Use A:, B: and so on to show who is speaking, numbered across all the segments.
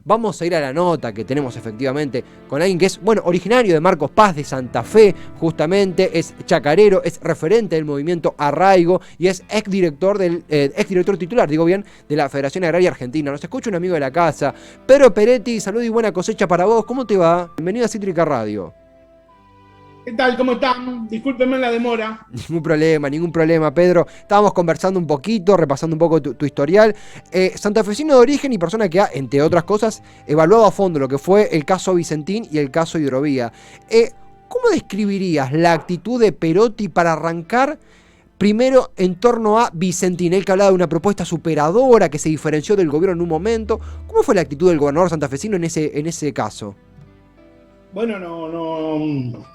A: Vamos a ir a la nota que tenemos efectivamente con alguien que es, bueno, originario de Marcos Paz, de Santa Fe, justamente, es chacarero, es referente del movimiento Arraigo y es exdirector titular, digo bien, de la Federación Agraria Argentina. Nos escucha un amigo de la casa, Pedro Peretti, salud y buena cosecha para vos. ¿Cómo te va? Bienvenido a Cítrica Radio.
B: ¿Qué tal? ¿Cómo están? Discúlpenme la demora.
A: Ningún problema, Pedro. Estábamos conversando un poquito, repasando un poco tu historial. Santafesino de origen y persona que ha, entre otras cosas, evaluado a fondo lo que fue el caso Vicentín y el caso Hidrovía. ¿Cómo describirías la actitud de Perotti para arrancar primero en torno a Vicentín? Él que hablaba de una propuesta superadora que se diferenció del gobierno en un momento. ¿Cómo fue la actitud del gobernador santafesino en ese caso?
B: Bueno, no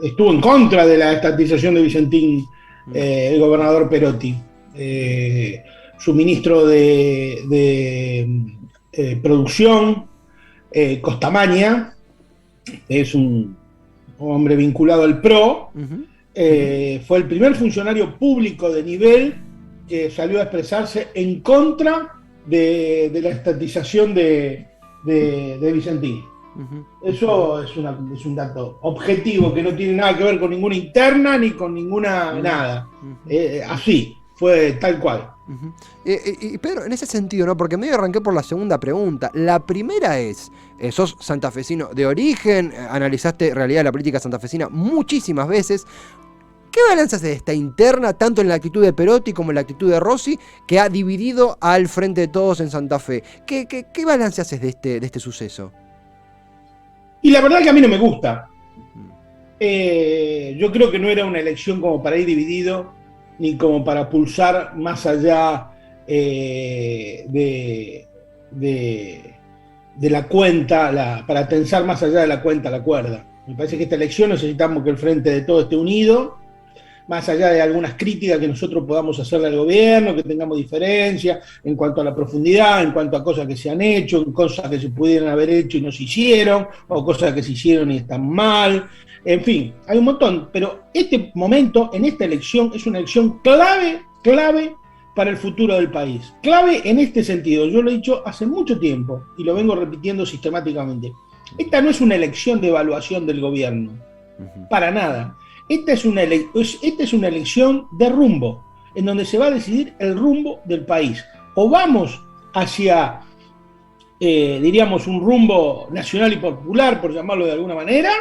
B: estuvo en contra de la estatización de Vicentín, el gobernador Perotti. Su ministro de Producción, Costamaña, es un hombre vinculado al PRO, fue el primer funcionario público de nivel que salió a expresarse en contra de la estatización de Vicentín. Eso es un dato objetivo que no tiene nada que ver con ninguna interna ni con ninguna nada. Así, fue tal cual.
A: Y Pedro, en ese sentido, ¿no? Porque medio arranqué por la segunda pregunta. La primera es, sos santafesino de origen, analizaste realidad de la política santafesina muchísimas veces. ¿Qué balance haces de esta interna, tanto en la actitud de Perotti como en la actitud de Rossi, que ha dividido al Frente de Todos en Santa Fe? ¿Qué balance haces de este suceso?
B: Y la verdad que a mí no me gusta. Yo creo que no era una elección como para ir dividido, ni como para pulsar más allá de la cuenta, para tensar más allá de la cuenta la cuerda. Me parece que esta elección necesitamos que el Frente de Todos esté unido, más allá de algunas críticas que nosotros podamos hacerle al gobierno, que tengamos diferencias en cuanto a la profundidad, en cuanto a cosas que se han hecho, cosas que se pudieran haber hecho y no se hicieron, o cosas que se hicieron y están mal. En fin, hay un montón, pero este momento, en esta elección, es una elección clave para el futuro del país. Clave en este sentido, yo lo he dicho hace mucho tiempo y lo vengo repitiendo sistemáticamente. Esta no es una elección de evaluación del gobierno, para nada. Esta es una elección de rumbo, en donde se va a decidir el rumbo del país. O vamos hacia, diríamos, un rumbo nacional y popular, por llamarlo de alguna manera,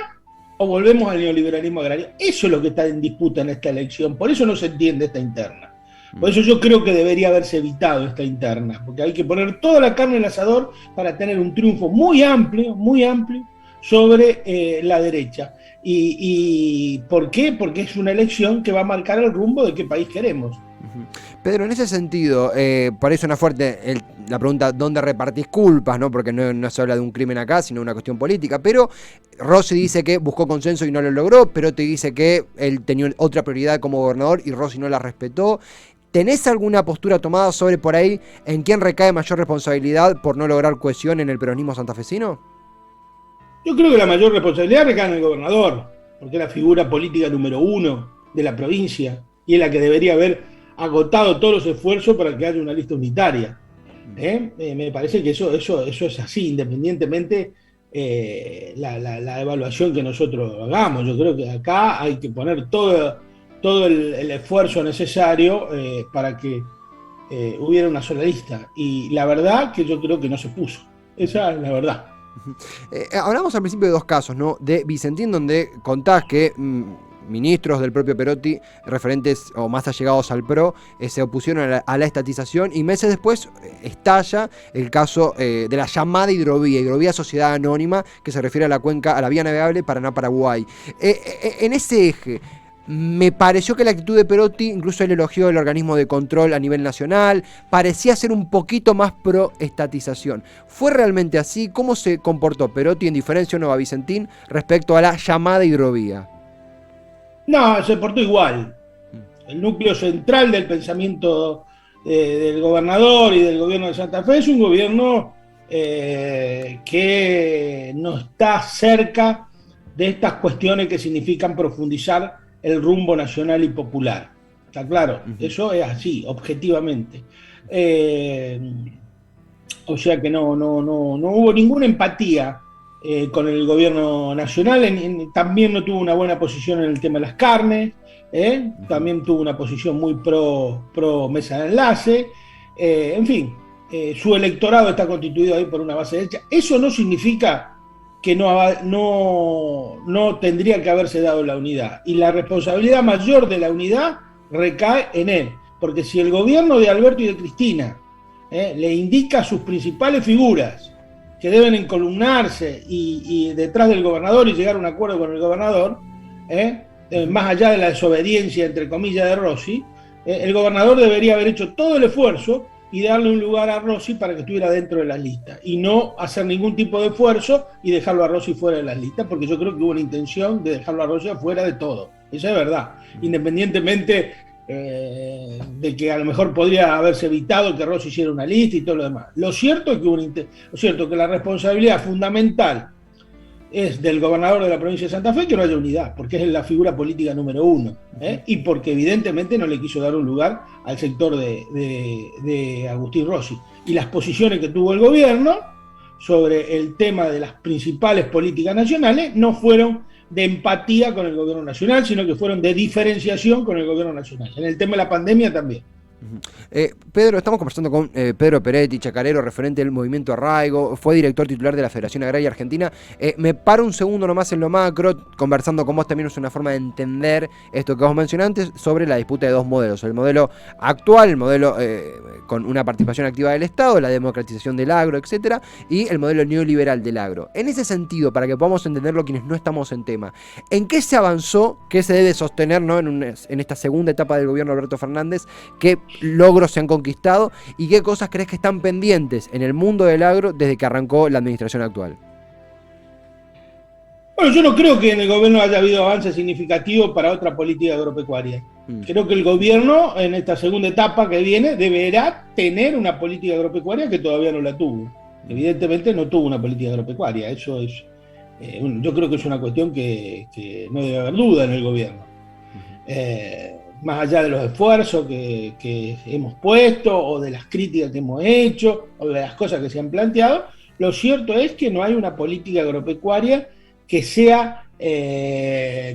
B: o volvemos al neoliberalismo agrario. Eso es lo que está en disputa en esta elección. Por eso no se entiende esta interna. Por eso yo creo que debería haberse evitado esta interna, porque hay que poner toda la carne en el asador para tener un triunfo muy amplio sobre la derecha. ¿Y por qué? Porque es una elección que va a marcar el rumbo de qué país queremos.
A: Pedro, en ese sentido, por eso no fuerte la pregunta ¿dónde repartís culpas? ¿No? Porque no se habla de un crimen acá, sino de una cuestión política. Pero Rossi dice que buscó consenso y no lo logró, Perotti dice que él tenía otra prioridad como gobernador y Rossi no la respetó. ¿Tenés alguna postura tomada sobre por ahí en quién recae mayor responsabilidad por no lograr cohesión en el peronismo santafesino?
B: Yo creo que la mayor responsabilidad recae en el gobernador, porque es la figura política número 1 de la provincia y es la que debería haber agotado todos los esfuerzos para que haya una lista unitaria. Me parece que eso es así, independientemente la evaluación que nosotros hagamos. Yo creo que acá hay que poner todo el esfuerzo necesario para que hubiera una sola lista. Y la verdad que yo creo que no se puso. Esa es la verdad.
A: Hablamos al principio de dos casos, ¿no? De Vicentín, donde contás que ministros del propio Perotti, referentes o más allegados al PRO, se opusieron a la estatización, y meses después estalla el caso de la llamada Hidrovía Sociedad Anónima, que se refiere a la cuenca, a la vía navegable Paraná-Paraguay. En ese eje, me pareció que la actitud de Perotti, incluso él elogió el organismo de control a nivel nacional, parecía ser un poquito más pro-estatización. ¿Fue realmente así? ¿Cómo se comportó Perotti, en diferencia o no a Vicentín, respecto a la llamada Hidrovía?
B: No, se portó igual. El núcleo central del pensamiento del gobernador y del gobierno de Santa Fe es un gobierno que no está cerca de estas cuestiones que significan profundizar el rumbo nacional y popular. ¿Está claro? Eso es así, objetivamente. O sea que no hubo ninguna empatía con el gobierno nacional, también no tuvo una buena posición en el tema de las carnes, también tuvo una posición muy pro mesa de enlace, en fin, su electorado está constituido ahí por una base derecha. Eso no significa que no tendría que haberse dado la unidad, y la responsabilidad mayor de la unidad recae en él, porque si el gobierno de Alberto y de Cristina le indica a sus principales figuras que deben encolumnarse y detrás del gobernador y llegar a un acuerdo con el gobernador, más allá de la desobediencia, entre comillas, de Rossi, el gobernador debería haber hecho todo el esfuerzo y darle un lugar a Rossi para que estuviera dentro de las listas, y no hacer ningún tipo de esfuerzo y dejarlo a Rossi fuera de las listas, porque yo creo que hubo una intención de dejarlo a Rossi fuera de todo. Eso es verdad, independientemente de que a lo mejor podría haberse evitado que Rossi hiciera una lista y todo lo demás. Lo cierto es que la responsabilidad fundamental es del gobernador de la provincia de Santa Fe que no haya unidad, porque es la figura política número uno, y porque evidentemente no le quiso dar un lugar al sector de Agustín Rossi. Y las posiciones que tuvo el gobierno sobre el tema de las principales políticas nacionales no fueron de empatía con el gobierno nacional, sino que fueron de diferenciación con el gobierno nacional. En el tema de la pandemia también.
A: Pedro, estamos conversando con Pedro Peretti, chacarero, referente del Movimiento Arraigo, fue director titular de la Federación Agraria Argentina. Me paro un segundo nomás en lo macro, conversando con vos también es una forma de entender esto que vos mencionaste sobre la disputa de dos modelos: el modelo actual, el modelo con una participación activa del Estado, la democratización del agro, etcétera, y el modelo neoliberal del agro. En ese sentido, para que podamos entenderlo quienes no estamos en tema, ¿en qué se avanzó? ¿Qué se debe sostener, ¿no? en esta segunda etapa del gobierno de Alberto Fernández? ¿Qué logros se han conquistado y qué cosas crees que están pendientes en el mundo del agro desde que arrancó la administración actual?
B: Bueno, yo no creo que en el gobierno haya habido avances significativos para otra política agropecuaria. Creo que el gobierno en esta segunda etapa que viene deberá tener una política agropecuaria que todavía no la tuvo. Evidentemente no tuvo una política agropecuaria, eso es, yo creo que es una cuestión que no debe haber duda en el gobierno. Más allá de los esfuerzos que hemos puesto, o de las críticas que hemos hecho, o de las cosas que se han planteado, lo cierto es que no hay una política agropecuaria que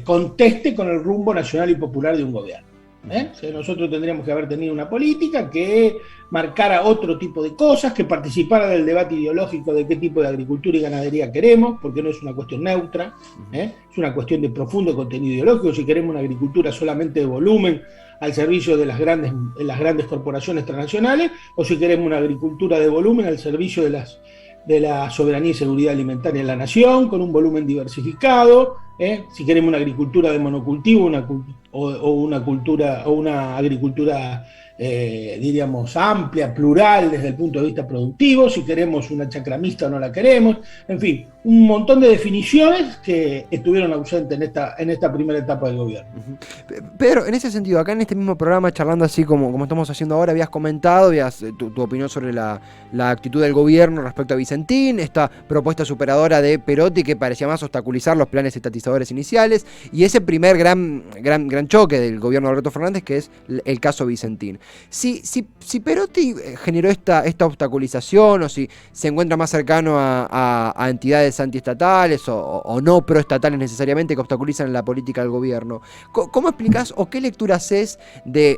B: conteste con el rumbo nacional y popular de un gobierno. O sea, nosotros tendríamos que haber tenido una política que marcara otro tipo de cosas, que participara del debate ideológico de qué tipo de agricultura y ganadería queremos, porque no es una cuestión neutra, es una cuestión de profundo contenido ideológico. Si queremos una agricultura solamente de volumen al servicio de las grandes corporaciones transnacionales, o si queremos una agricultura de volumen al servicio de la soberanía y seguridad alimentaria en la nación, con un volumen diversificado, si queremos una agricultura de monocultivo, una agricultura diríamos amplia, plural desde el punto de vista productivo, si queremos una chacra mixta o no la queremos, en fin, un montón de definiciones que estuvieron ausentes en esta primera etapa del gobierno.
A: Pedro, en ese sentido, acá en este mismo programa, charlando así como estamos haciendo ahora, habías comentado tu opinión sobre la actitud del gobierno respecto a Vicentín, esta propuesta superadora de Perotti que parecía más obstaculizar los planes estatizadores iniciales, y ese primer gran choque del gobierno de Alberto Fernández, que es el caso Vicentín. Si Perotti generó esta obstaculización, o si se encuentra más cercano a entidades antiestatales o no proestatales necesariamente que obstaculizan la política del gobierno, ¿cómo explicás o qué lectura haces del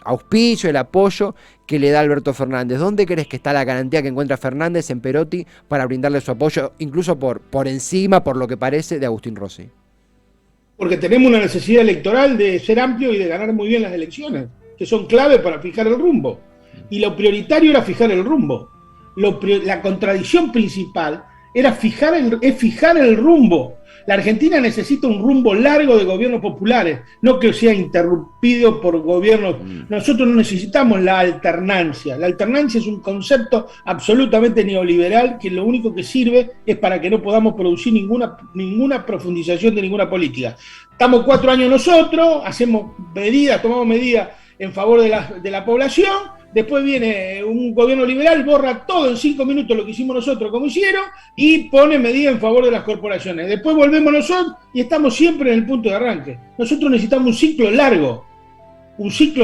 A: auspicio, el apoyo que le da Alberto Fernández? ¿Dónde crees que está la garantía que encuentra Fernández en Perotti para brindarle su apoyo, incluso por encima, por lo que parece, de Agustín Rossi?
B: Porque tenemos una necesidad electoral de ser amplio y de ganar muy bien las elecciones, que son clave para fijar el rumbo. Y lo prioritario era fijar el rumbo. La contradicción principal era fijar el rumbo. La Argentina necesita un rumbo largo de gobiernos populares, no que sea interrumpido por gobiernos. Nosotros no necesitamos la alternancia. La alternancia es un concepto absolutamente neoliberal que lo único que sirve es para que no podamos producir ninguna profundización de ninguna política. Estamos 4 años nosotros, tomamos medidas en favor de la población. Después viene un gobierno liberal, borra todo en 5 minutos lo que hicimos nosotros como hicieron y pone medidas en favor de las corporaciones. Después volvemos nosotros y estamos siempre en el punto de arranque. Nosotros necesitamos un ciclo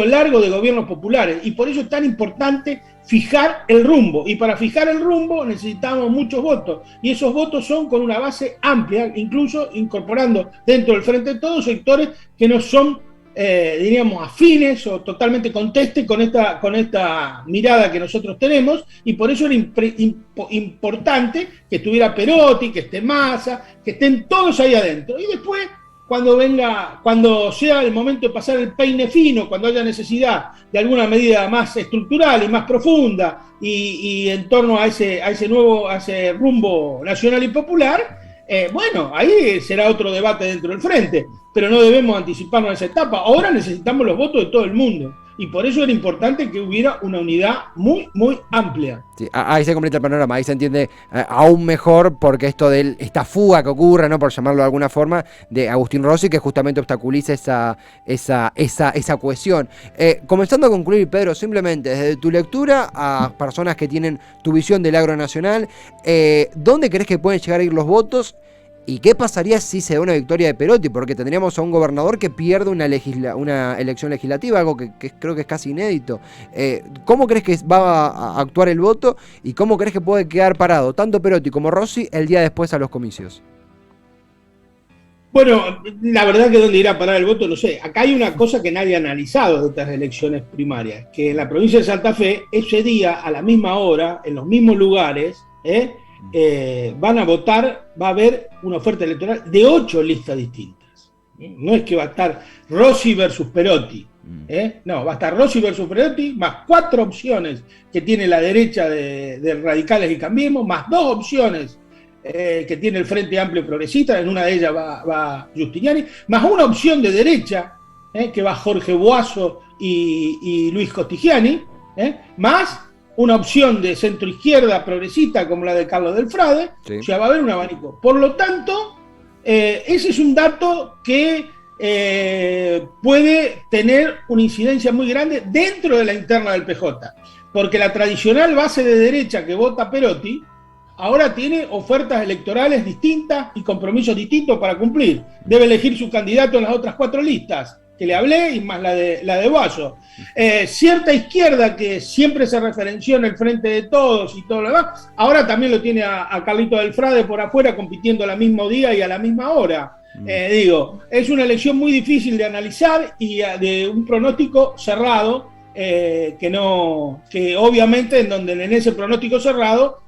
B: largo de gobiernos populares, y por eso es tan importante fijar el rumbo. Y para fijar el rumbo necesitamos muchos votos. Y esos votos son con una base amplia, incluso incorporando dentro del Frente de Todos sectores que no son, diríamos, afines o totalmente conteste con esta mirada que nosotros tenemos. Y por eso era importante que estuviera Perotti, que esté Massa, que estén todos ahí adentro. Y después, cuando sea el momento de pasar el peine fino, cuando haya necesidad de alguna medida más estructural y más profunda y en torno a ese rumbo nacional y popular, bueno, ahí será otro debate dentro del frente, pero no debemos anticiparnos a esa etapa. Ahora necesitamos los votos de todo el mundo y por eso era importante que hubiera una unidad muy, muy amplia.
A: Sí, ahí se completa el panorama, ahí se entiende aún mejor porque esta fuga que ocurre, ¿no?, por llamarlo de alguna forma, de Agustín Rossi, que justamente obstaculiza esa cohesión. Comenzando a concluir, Pedro, simplemente desde tu lectura a personas que tienen tu visión del agro nacional, ¿dónde crees que pueden llegar a ir los votos? ¿Y qué pasaría si se da una victoria de Perotti? Porque tendríamos a un gobernador que pierde una elección legislativa, algo que creo que es casi inédito. ¿Cómo crees que va a actuar el voto y cómo crees que puede quedar parado tanto Perotti como Rossi el día después a los comicios?
B: Bueno, la verdad que dónde irá a parar el voto, no sé. Acá hay una cosa que nadie ha analizado de estas elecciones primarias, que en la provincia de Santa Fe, ese día, a la misma hora, en los mismos lugares, van a votar, va a haber una oferta electoral de 8 listas distintas. No es que va a estar Rossi versus Perotti. No, va a estar Rossi versus Perotti, más 4 opciones que tiene la derecha de Radicales y Cambiemos, más 2 opciones que tiene el Frente Amplio Progresista, en una de ellas va Giustiniani, más una opción de derecha, que va Jorge Boazo y Luis Costigiani, más una opción de centro-izquierda progresista como la de Carlos Delfrade. Sí. O sea, va a haber un abanico. Por lo tanto, ese es un dato que puede tener una incidencia muy grande dentro de la interna del PJ, porque la tradicional base de derecha que vota Perotti ahora tiene ofertas electorales distintas y compromisos distintos para cumplir. Debe elegir su candidato en las otras 4 listas que le hablé y más la de Boazo. Cierta izquierda que siempre se referenció en el Frente de Todos y todo lo demás, ahora también lo tiene a Carlito Delfrade por afuera compitiendo al mismo día y a la misma hora. Es una elección muy difícil de analizar y de un pronóstico cerrado, que obviamente en ese pronóstico cerrado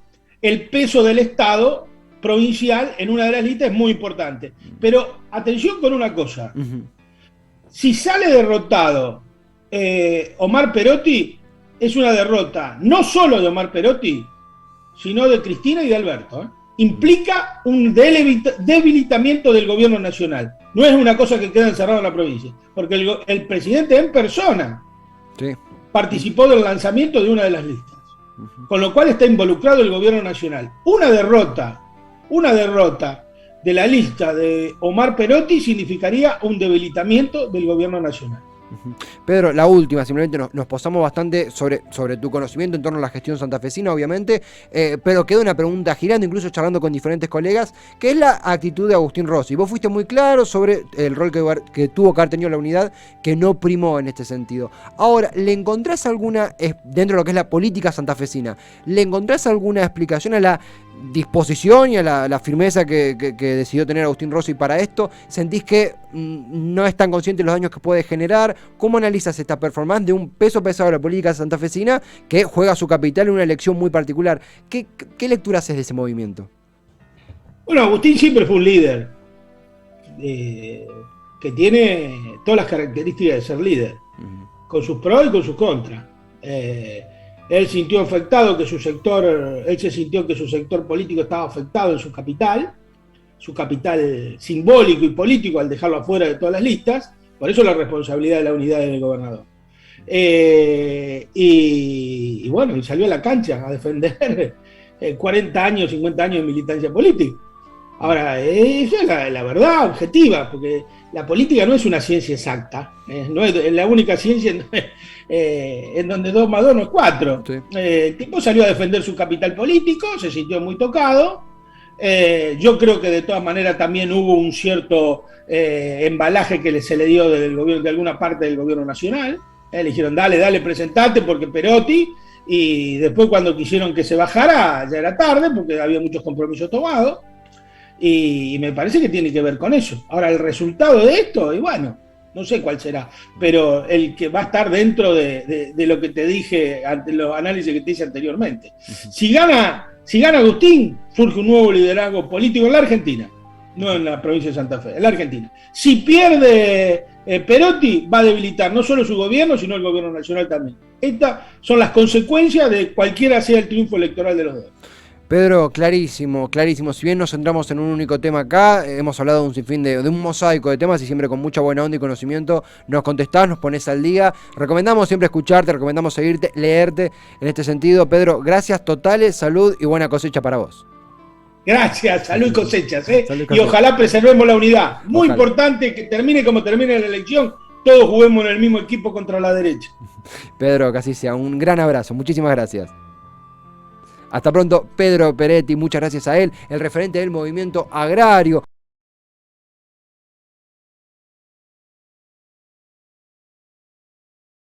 B: el peso del Estado provincial en una de las listas es muy importante. Pero atención con una cosa. Si sale derrotado Omar Perotti, es una derrota no solo de Omar Perotti, sino de Cristina y de Alberto. Implica un debilitamiento del gobierno nacional. No es una cosa que queda encerrada en la provincia, porque el presidente en persona participó del lanzamiento de una de las listas, con lo cual está involucrado el gobierno nacional. Una derrota de la lista de Omar Perotti significaría un debilitamiento del gobierno nacional.
A: Pedro, la última, simplemente nos posamos bastante sobre tu conocimiento en torno a la gestión santafesina, obviamente, pero queda una pregunta girando, incluso charlando con diferentes colegas, que es la actitud de Agustín Rossi. Vos fuiste muy claro sobre el rol que tuvo que haber tenido la unidad, que no primó en este sentido. Ahora, ¿le encontrás alguna, dentro de lo que es la política santafesina, le encontrás alguna explicación a la disposición y a la firmeza que decidió tener Agustín Rossi para esto? ¿Sentís que no es tan consciente de los daños que puede generar? ¿Cómo analizas esta performance de un peso pesado de la política santafesina que juega su capital en una elección muy particular? ¿Qué lectura haces de ese movimiento?
B: Bueno, Agustín siempre fue un líder que tiene todas las características de ser líder, con sus pros y con sus contras. Él se sintió que su sector político estaba afectado en su capital simbólico y político al dejarlo afuera de todas las listas, por eso la responsabilidad de la unidad del gobernador. Y bueno, y salió a la cancha a defender 40 años, 50 años de militancia política. Ahora, esa es la verdad objetiva, porque la política no es una ciencia exacta, no es la única ciencia en donde 2 más 2 no es 4. Sí. El tipo salió a defender su capital político, se sintió muy tocado. Yo creo que de todas maneras también hubo un cierto embalaje que se le dio del gobierno, de alguna parte del gobierno nacional. Le dijeron, dale, presentate, porque Perotti y después cuando quisieron que se bajara ya era tarde porque había muchos compromisos tomados, y me parece que tiene que ver con eso. Ahora, el resultado de esto, y bueno, no sé cuál será, pero el que va a estar dentro de lo que te dije, ante los análisis que te hice anteriormente. Si gana Agustín, surge un nuevo liderazgo político en la Argentina, no en la provincia de Santa Fe, en la Argentina. Si pierde Perotti, va a debilitar no solo su gobierno, sino el gobierno nacional también. Estas son las consecuencias de cualquiera sea el triunfo electoral de los dos.
A: Pedro, clarísimo, clarísimo. Si bien nos centramos en un único tema acá, hemos hablado de un sinfín de un mosaico de temas y siempre con mucha buena onda y conocimiento nos contestás, nos pones al día. Recomendamos siempre escucharte, recomendamos seguirte, leerte en este sentido. Pedro, gracias totales, salud y buena cosecha para vos.
B: Gracias, salud y cosechas, ¿eh?
A: Salud y
B: Y ojalá preservemos la unidad. Muy
A: Ojalá.
B: importante que termine como termine la elección, todos juguemos en el mismo equipo contra la derecha.
A: Pedro, que así sea. Un gran abrazo. Muchísimas gracias. Hasta pronto, Pedro Peretti, muchas gracias a él, el referente del movimiento agrario.